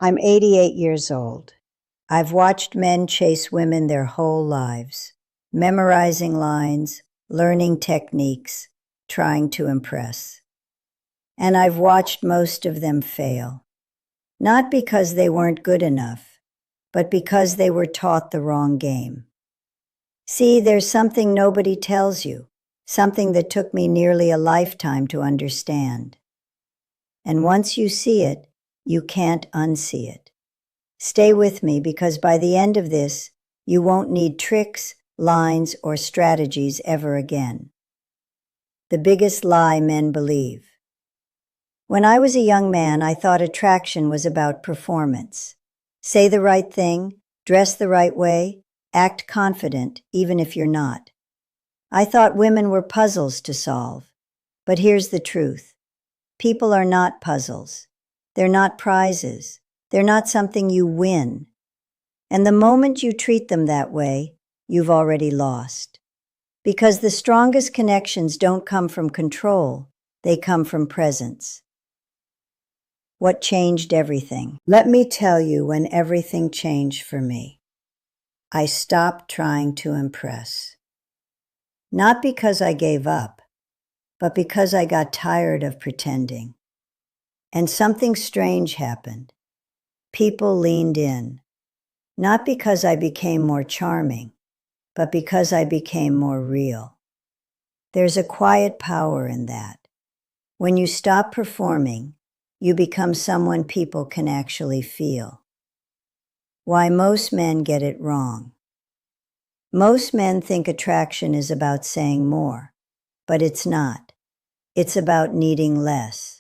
I'm 88 years old. I've watched men chase women their whole lives, memorizing lines, learning techniques, trying to impress. And I've watched most of them fail, not because they weren't good enough, but because they were taught the wrong game. See, there's something nobody tells you, something that took me nearly a lifetime to understand. And once you see it, you can't unsee it. Stay with me, because by the end of this, you won't need tricks, lines, or strategies ever again. The biggest lie men believe. When I was a young man, I thought attraction was about performance. Say the right thing, dress the right way, act confident, even if you're not. I thought women were puzzles to solve. But here's the truth. People are not puzzles. They're not prizes. They're not something you win. And the moment you treat them that way, you've already lost. Because the strongest connections don't come from control, they come from presence. What changed everything? Let me tell you when everything changed for me. I stopped trying to impress. Not because I gave up, but because I got tired of pretending. And something strange happened. People leaned in, not because I became more charming, but because I became more real. There's a quiet power in that. When you stop performing, you become someone people can actually feel. Why most men get it wrong. Most men think attraction is about saying more, but it's not. It's about needing less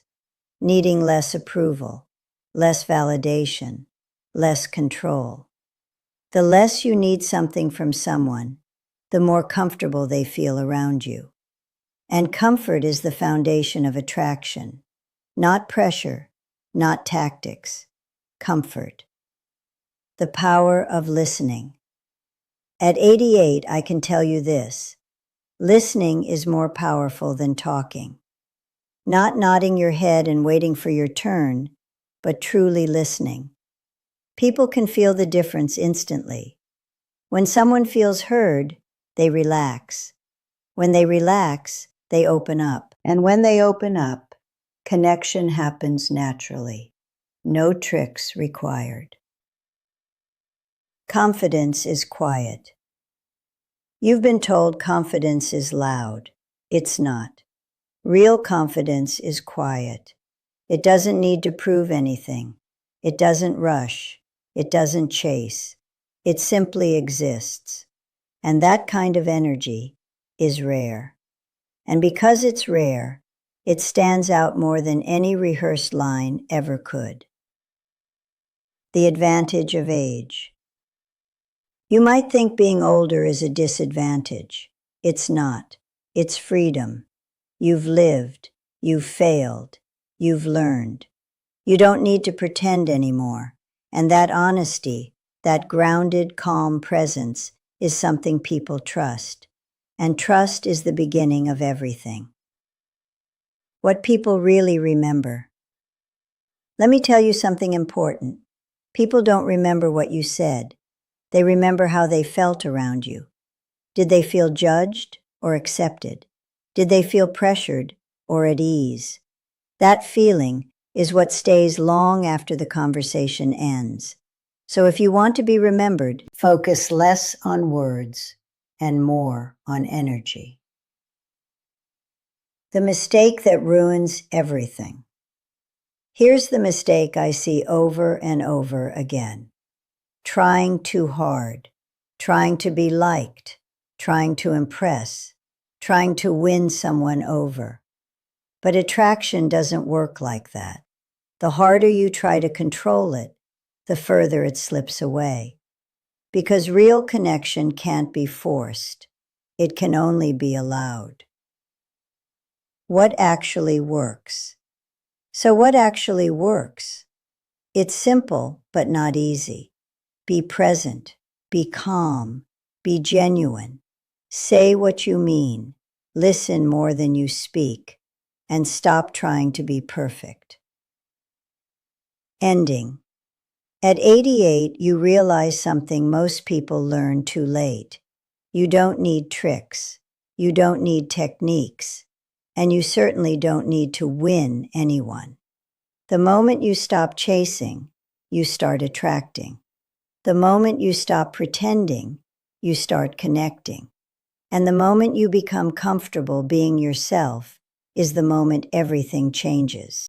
approval, less validation, less control. The less you need something from someone, the more comfortable they feel around you. And comfort is the foundation of attraction. Not pressure, not tactics. Comfort. The power of listening. At 88, I can tell you this. Listening is more powerful than talking. Not nodding your head and waiting for your turn, but truly listening. People can feel the difference instantly. When someone feels heard, they relax. When they relax, they open up. And when they open up, connection happens naturally. No tricks required. Confidence is quiet. You've been told confidence is loud. It's not. Real confidence is quiet. It doesn't need to prove anything. It doesn't rush. It doesn't chase. It simply exists. And that kind of energy is rare. And because it's rare, it stands out more than any rehearsed line ever could. The advantage of age. You might think being older is a disadvantage. It's not. It's freedom. You've lived. You've failed. You've learned. You don't need to pretend anymore. And that honesty, that grounded, calm presence is something people trust. And trust is the beginning of everything. What people really remember. Let me tell you something important. People don't remember what you said. They remember how they felt around you. Did they feel judged or accepted? Did they feel pressured or at ease? That feeling is what stays long after the conversation ends. So if you want to be remembered, focus less on words and more on energy. The mistake that ruins everything. Here's the mistake I see over and over again. Trying too hard, trying to be liked, trying to impress, trying to win someone over. But attraction doesn't work like that. The harder you try to control it, the further it slips away. Because real connection can't be forced. It can only be allowed. What actually works? So what actually works? It's simple, but not easy. Be present, be calm, be genuine. Say what you mean, listen more than you speak, and stop trying to be perfect. Ending. At 88, you realize something most people learn too late. You don't need tricks. You don't need techniques. And you certainly don't need to win anyone. The moment you stop chasing, you start attracting. The moment you stop pretending, you start connecting. And the moment you become comfortable being yourself is the moment everything changes.